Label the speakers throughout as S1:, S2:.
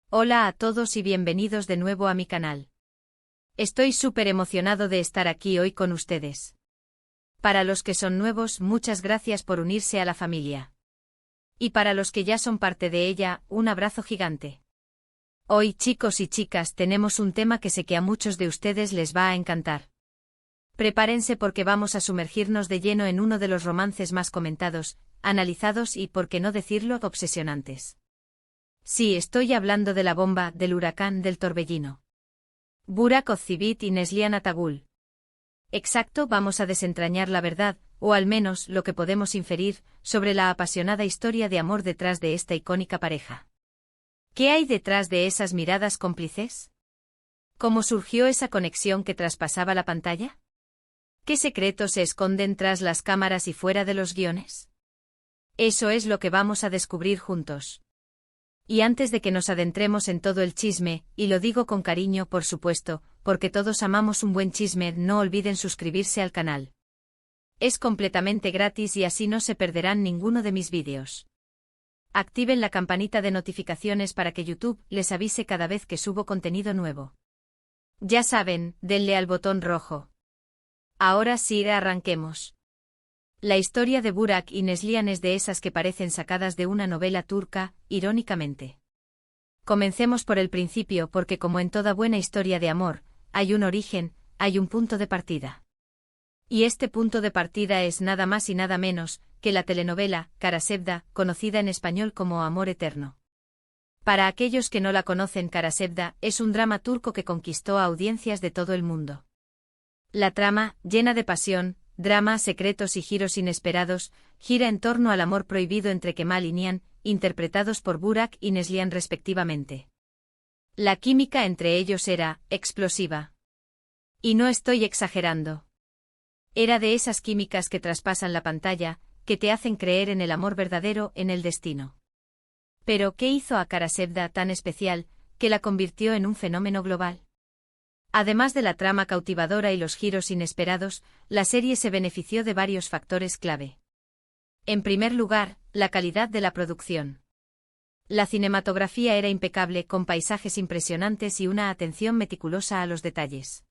S1: Hola a todos y bienvenidos de nuevo a mi canal. Estoy súper emocionado de estar aquí hoy con ustedes. Para los que son nuevos, muchas gracias por unirse a la familia. Y para los que ya son parte de ella, un abrazo gigante. Hoy, chicos y chicas, tenemos un tema que sé que a muchos de ustedes les va a encantar. Prepárense porque vamos a sumergirnos de lleno en uno de los romances más comentados, analizados y, por qué no decirlo, obsesionantes. Sí, estoy hablando de la bomba, del huracán, del torbellino. Burak Ozçivit y Neslihan Atagul. Exacto, vamos a desentrañar la verdad, o al menos lo que podemos inferir, sobre la apasionada historia de amor detrás de esta icónica pareja. ¿Qué hay detrás de esas miradas cómplices? ¿Cómo surgió esa conexión que traspasaba la pantalla? ¿Qué secretos se esconden tras las cámaras y fuera de los guiones? Eso es lo que vamos a descubrir juntos. Y antes de que nos adentremos en todo el chisme, y lo digo con cariño por supuesto, porque todos amamos un buen chisme, no olviden suscribirse al canal. Es completamente gratis y así no se perderán ninguno de mis vídeos. Activen la campanita de notificaciones para que YouTube les avise cada vez que subo contenido nuevo. Ya saben, denle al botón rojo. Ahora sí, arranquemos. La historia de Burak y Neslihan es de esas que parecen sacadas de una novela turca, irónicamente. Comencemos por el principio porque como en toda buena historia de amor, hay un origen, hay un punto de partida. Y este punto de partida es nada más y nada menos que la telenovela Karasevda, conocida en español como Amor Eterno. Para aquellos que no la conocen, Karasevda es un drama turco que conquistó a audiencias de todo el mundo. La trama, llena de pasión, drama, secretos y giros inesperados, gira en torno al amor prohibido entre Kemal y Nihan, interpretados por Burak y Neslihan respectivamente. La química entre ellos era explosiva. Y no estoy exagerando. Era de esas químicas que traspasan la pantalla, que te hacen creer en el amor verdadero, en el destino. Pero, ¿qué hizo a Karasevda tan especial, que la convirtió en un fenómeno global? Además de la trama cautivadora y los giros inesperados, la serie se benefició de varios factores clave. En primer lugar, la calidad de la producción. La cinematografía era impecable, con paisajes impresionantes y una atención meticulosa a los detalles.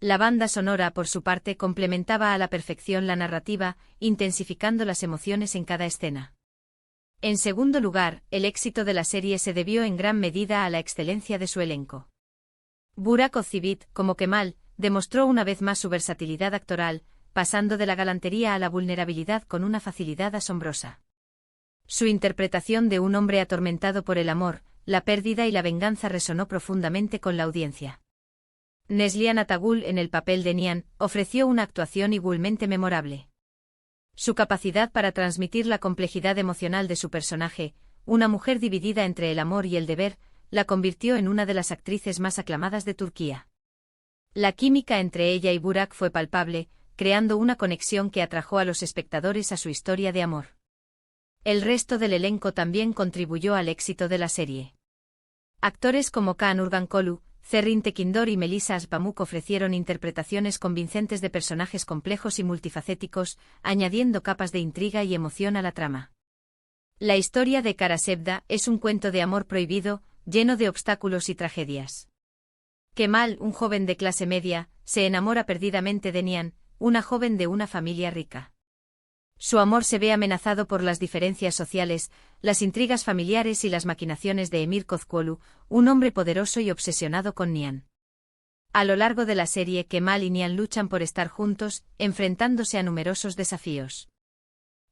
S1: La banda sonora, por su parte, complementaba a la perfección la narrativa, intensificando las emociones en cada escena. En segundo lugar, el éxito de la serie se debió en gran medida a la excelencia de su elenco. Burak Ozçivit, como Kemal, demostró una vez más su versatilidad actoral, pasando de la galantería a la vulnerabilidad con una facilidad asombrosa. Su interpretación de un hombre atormentado por el amor, la pérdida y la venganza resonó profundamente con la audiencia. Neslihan Atagul, en el papel de Nihan, ofreció una actuación igualmente memorable. Su capacidad para transmitir la complejidad emocional de su personaje, una mujer dividida entre el amor y el deber, la convirtió en una de las actrices más aclamadas de Turquía. La química entre ella y Burak fue palpable, creando una conexión que atrajo a los espectadores a su historia de amor. El resto del elenco también contribuyó al éxito de la serie. Actores como Kaan Urgankolu, Zerrin Tekindor y Melisa Pamuk ofrecieron interpretaciones convincentes de personajes complejos y multifacéticos, añadiendo capas de intriga y emoción a la trama. La historia de Karasevda es un cuento de amor prohibido, lleno de obstáculos y tragedias. Kemal, un joven de clase media, se enamora perdidamente de Nihan, una joven de una familia rica. Su amor se ve amenazado por las diferencias sociales, las intrigas familiares y las maquinaciones de Emir Kozcuoglu, un hombre poderoso y obsesionado con Nihan. A lo largo de la serie, Kemal y Nihan luchan por estar juntos, enfrentándose a numerosos desafíos.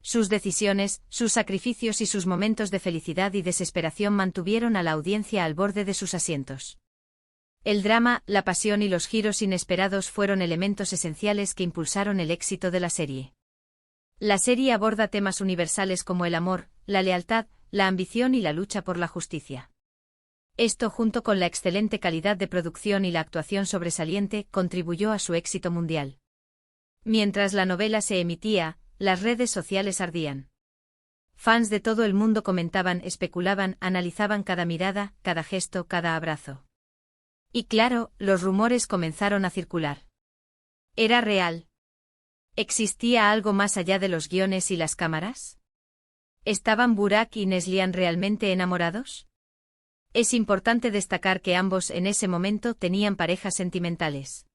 S1: Sus decisiones, sus sacrificios y sus momentos de felicidad y desesperación mantuvieron a la audiencia al borde de sus asientos. El drama, la pasión y los giros inesperados fueron elementos esenciales que impulsaron el éxito de la serie. La serie aborda temas universales como el amor, la lealtad, la ambición y la lucha por la justicia. Esto, junto con la excelente calidad de producción y la actuación sobresaliente, contribuyó a su éxito mundial. Mientras la novela se emitía, las redes sociales ardían. Fans de todo el mundo comentaban, especulaban, analizaban cada mirada, cada gesto, cada abrazo. Y claro, los rumores comenzaron a circular. ¿Era real? ¿Existía algo más allá de los guiones y las cámaras? ¿Estaban Burak y Neslihan realmente enamorados? Es importante destacar que ambos en ese momento tenían parejas sentimentales.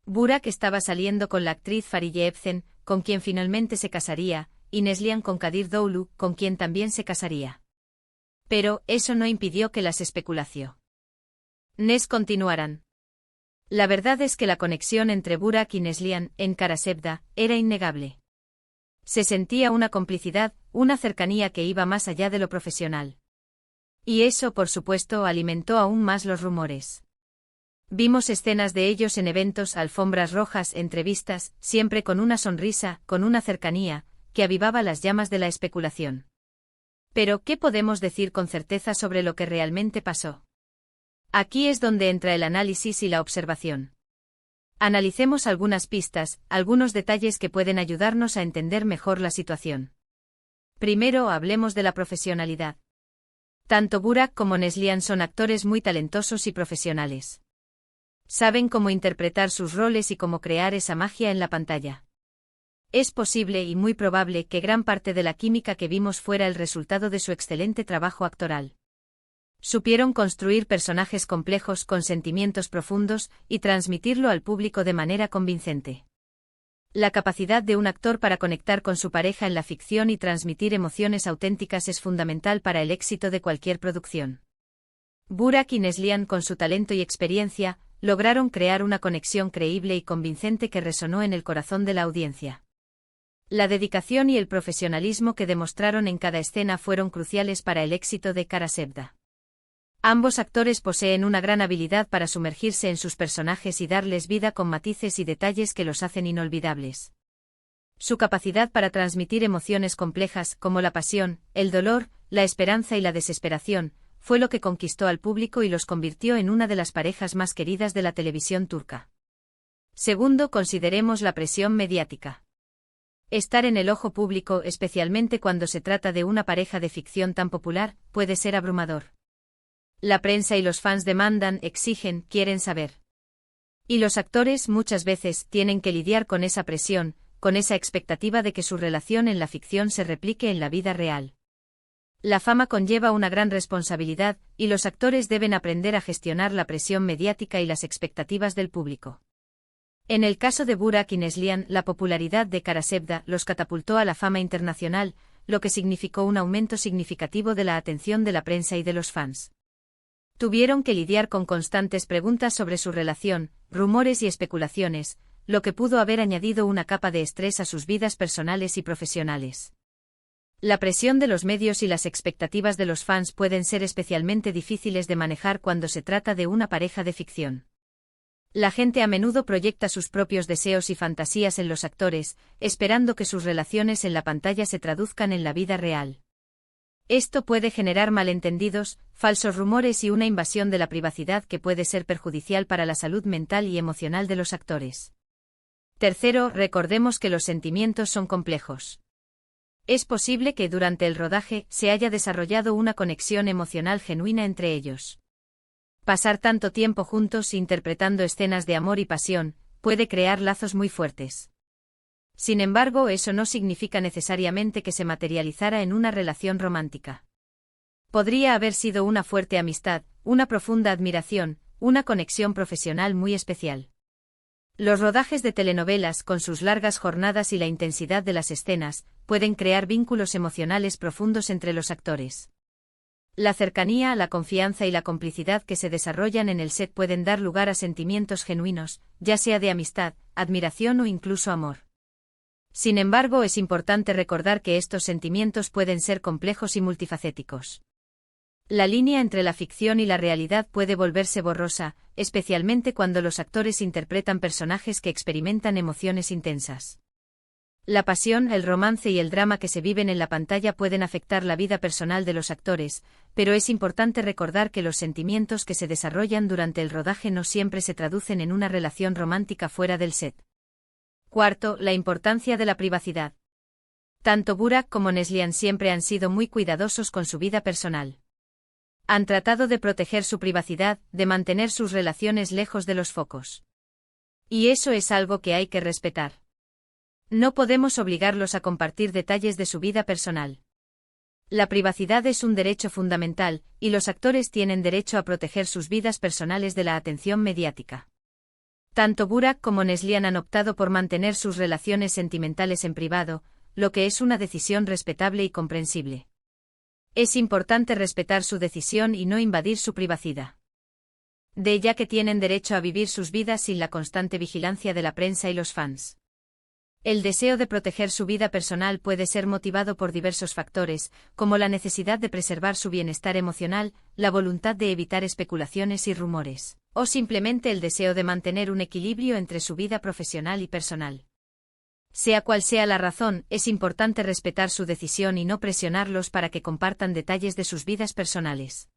S1: Burak estaba saliendo con la actriz Fariye Evcen, con quien finalmente se casaría, y Neslihan con Kadir Doğulu, con quien también se casaría. Pero, eso no impidió que las especulaciones continuaran. La verdad es que la conexión entre Burak y Neslihan, en Karasevda, era innegable. Se sentía una complicidad, una cercanía que iba más allá de lo profesional. Y eso, por supuesto, alimentó aún más los rumores. Vimos escenas de ellos en eventos, alfombras rojas, entrevistas, siempre con una sonrisa, con una cercanía, que avivaba las llamas de la especulación. Pero, ¿qué podemos decir con certeza sobre lo que realmente pasó? Aquí es donde entra el análisis y la observación. Analicemos algunas pistas, algunos detalles que pueden ayudarnos a entender mejor la situación. Primero, hablemos de la profesionalidad. Tanto Burak como Neslihan son actores muy talentosos y profesionales. Saben cómo interpretar sus roles y cómo crear esa magia en la pantalla. Es posible y muy probable que gran parte de la química que vimos fuera el resultado de su excelente trabajo actoral. Supieron construir personajes complejos con sentimientos profundos y transmitirlo al público de manera convincente. La capacidad de un actor para conectar con su pareja en la ficción y transmitir emociones auténticas es fundamental para el éxito de cualquier producción. Burak y Neslihan, con su talento y experiencia, lograron crear una conexión creíble y convincente que resonó en el corazón de la audiencia. La dedicación y el profesionalismo que demostraron en cada escena fueron cruciales para el éxito de Karasevda. Ambos actores poseen una gran habilidad para sumergirse en sus personajes y darles vida con matices y detalles que los hacen inolvidables. Su capacidad para transmitir emociones complejas como la pasión, el dolor, la esperanza y la desesperación, fue lo que conquistó al público y los convirtió en una de las parejas más queridas de la televisión turca. Segundo, consideremos la presión mediática. Estar en el ojo público, especialmente cuando se trata de una pareja de ficción tan popular, puede ser abrumador. La prensa y los fans demandan, exigen, quieren saber. Y los actores muchas veces tienen que lidiar con esa presión, con esa expectativa de que su relación en la ficción se replique en la vida real. La fama conlleva una gran responsabilidad, y los actores deben aprender a gestionar la presión mediática y las expectativas del público. En el caso de Burak y Neslihan, la popularidad de Karasevda los catapultó a la fama internacional, lo que significó un aumento significativo de la atención de la prensa y de los fans. Tuvieron que lidiar con constantes preguntas sobre su relación, rumores y especulaciones, lo que pudo haber añadido una capa de estrés a sus vidas personales y profesionales. La presión de los medios y las expectativas de los fans pueden ser especialmente difíciles de manejar cuando se trata de una pareja de ficción. La gente a menudo proyecta sus propios deseos y fantasías en los actores, esperando que sus relaciones en la pantalla se traduzcan en la vida real. Esto puede generar malentendidos, falsos rumores y una invasión de la privacidad que puede ser perjudicial para la salud mental y emocional de los actores. Tercero, recordemos que los sentimientos son complejos. Es posible que durante el rodaje se haya desarrollado una conexión emocional genuina entre ellos. Pasar tanto tiempo juntos interpretando escenas de amor y pasión puede crear lazos muy fuertes. Sin embargo, eso no significa necesariamente que se materializara en una relación romántica. Podría haber sido una fuerte amistad, una profunda admiración, una conexión profesional muy especial. Los rodajes de telenovelas, con sus largas jornadas y la intensidad de las escenas, pueden crear vínculos emocionales profundos entre los actores. La cercanía, la confianza y la complicidad que se desarrollan en el set pueden dar lugar a sentimientos genuinos, ya sea de amistad, admiración o incluso amor. Sin embargo, es importante recordar que estos sentimientos pueden ser complejos y multifacéticos. La línea entre la ficción y la realidad puede volverse borrosa, especialmente cuando los actores interpretan personajes que experimentan emociones intensas. La pasión, el romance y el drama que se viven en la pantalla pueden afectar la vida personal de los actores, pero es importante recordar que los sentimientos que se desarrollan durante el rodaje no siempre se traducen en una relación romántica fuera del set. Cuarto, la importancia de la privacidad. Tanto Burak como Neslihan siempre han sido muy cuidadosos con su vida personal. Han tratado de proteger su privacidad, de mantener sus relaciones lejos de los focos. Y eso es algo que hay que respetar. No podemos obligarlos a compartir detalles de su vida personal. La privacidad es un derecho fundamental, y los actores tienen derecho a proteger sus vidas personales de la atención mediática. Tanto Burak como Neslihan han optado por mantener sus relaciones sentimentales en privado, lo que es una decisión respetable y comprensible. Es importante respetar su decisión y no invadir su privacidad. Ya que tienen derecho a vivir sus vidas sin la constante vigilancia de la prensa y los fans. El deseo de proteger su vida personal puede ser motivado por diversos factores, como la necesidad de preservar su bienestar emocional, la voluntad de evitar especulaciones y rumores, o simplemente el deseo de mantener un equilibrio entre su vida profesional y personal. Sea cual sea la razón, es importante respetar su decisión y no presionarlos para que compartan detalles de sus vidas personales.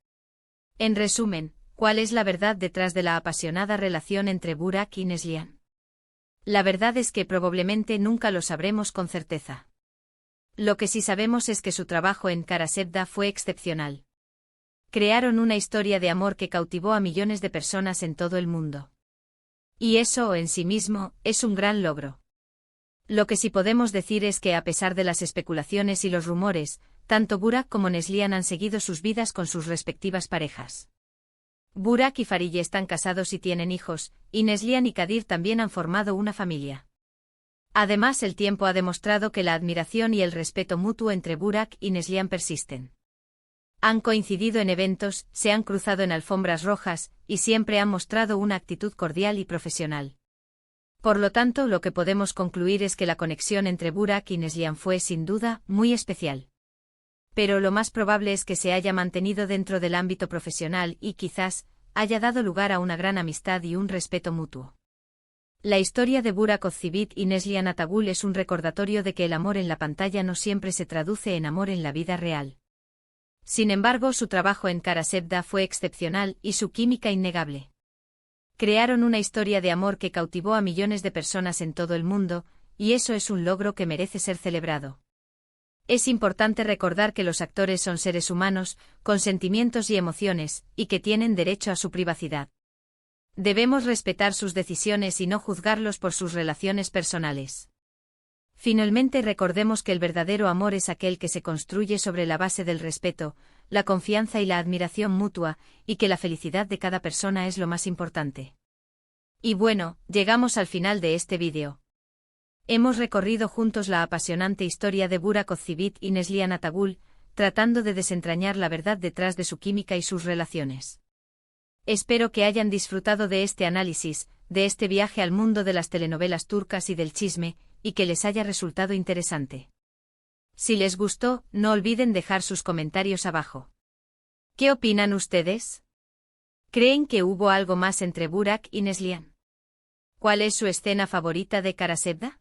S1: En resumen, ¿cuál es la verdad detrás de la apasionada relación entre Burak y Neslihan? La verdad es que probablemente nunca lo sabremos con certeza. Lo que sí sabemos es que su trabajo en Kara Sevda fue excepcional. Crearon una historia de amor que cautivó a millones de personas en todo el mundo. Y eso, en sí mismo, es un gran logro. Lo que sí podemos decir es que a pesar de las especulaciones y los rumores, tanto Burak como Neslihan han seguido sus vidas con sus respectivas parejas. Burak y Farije están casados y tienen hijos, y Neslihan y Kadir también han formado una familia. Además, el tiempo ha demostrado que la admiración y el respeto mutuo entre Burak y Neslihan persisten. Han coincidido en eventos, se han cruzado en alfombras rojas, y siempre han mostrado una actitud cordial y profesional. Por lo tanto, lo que podemos concluir es que la conexión entre Burak y Neslihan fue, sin duda, muy especial. Pero lo más probable es que se haya mantenido dentro del ámbito profesional y, quizás, haya dado lugar a una gran amistad y un respeto mutuo. La historia de Burak Ozceğit y Neslihan Atagül es un recordatorio de que el amor en la pantalla no siempre se traduce en amor en la vida real. Sin embargo, su trabajo en Kara Sevda fue excepcional y su química innegable. Crearon una historia de amor que cautivó a millones de personas en todo el mundo, y eso es un logro que merece ser celebrado. Es importante recordar que los actores son seres humanos, con sentimientos y emociones, y que tienen derecho a su privacidad. Debemos respetar sus decisiones y no juzgarlos por sus relaciones personales. Finalmente, recordemos que el verdadero amor es aquel que se construye sobre la base del respeto, la confianza y la admiración mutua, y que la felicidad de cada persona es lo más importante. Y bueno, llegamos al final de este vídeo. Hemos recorrido juntos la apasionante historia de Burak Ozceğit y Neslihan Atagül, tratando de desentrañar la verdad detrás de su química y sus relaciones. Espero que hayan disfrutado de este análisis, de este viaje al mundo de las telenovelas turcas y del chisme, y que les haya resultado interesante. Si les gustó, no olviden dejar sus comentarios abajo. ¿Qué opinan ustedes? ¿Creen que hubo algo más entre Burak y Neslihan? ¿Cuál es su escena favorita de Kara Sevda?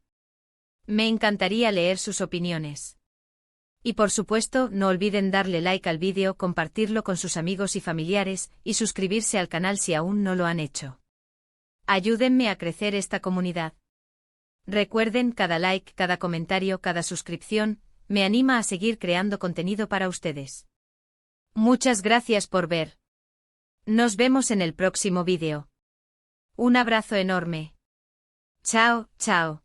S1: Me encantaría leer sus opiniones. Y por supuesto, no olviden darle like al vídeo, compartirlo con sus amigos y familiares, y suscribirse al canal si aún no lo han hecho. Ayúdenme a crecer esta comunidad. Recuerden, cada like, cada comentario, cada suscripción, me anima a seguir creando contenido para ustedes. Muchas gracias por ver. Nos vemos en el próximo vídeo. Un abrazo enorme. Chao, chao.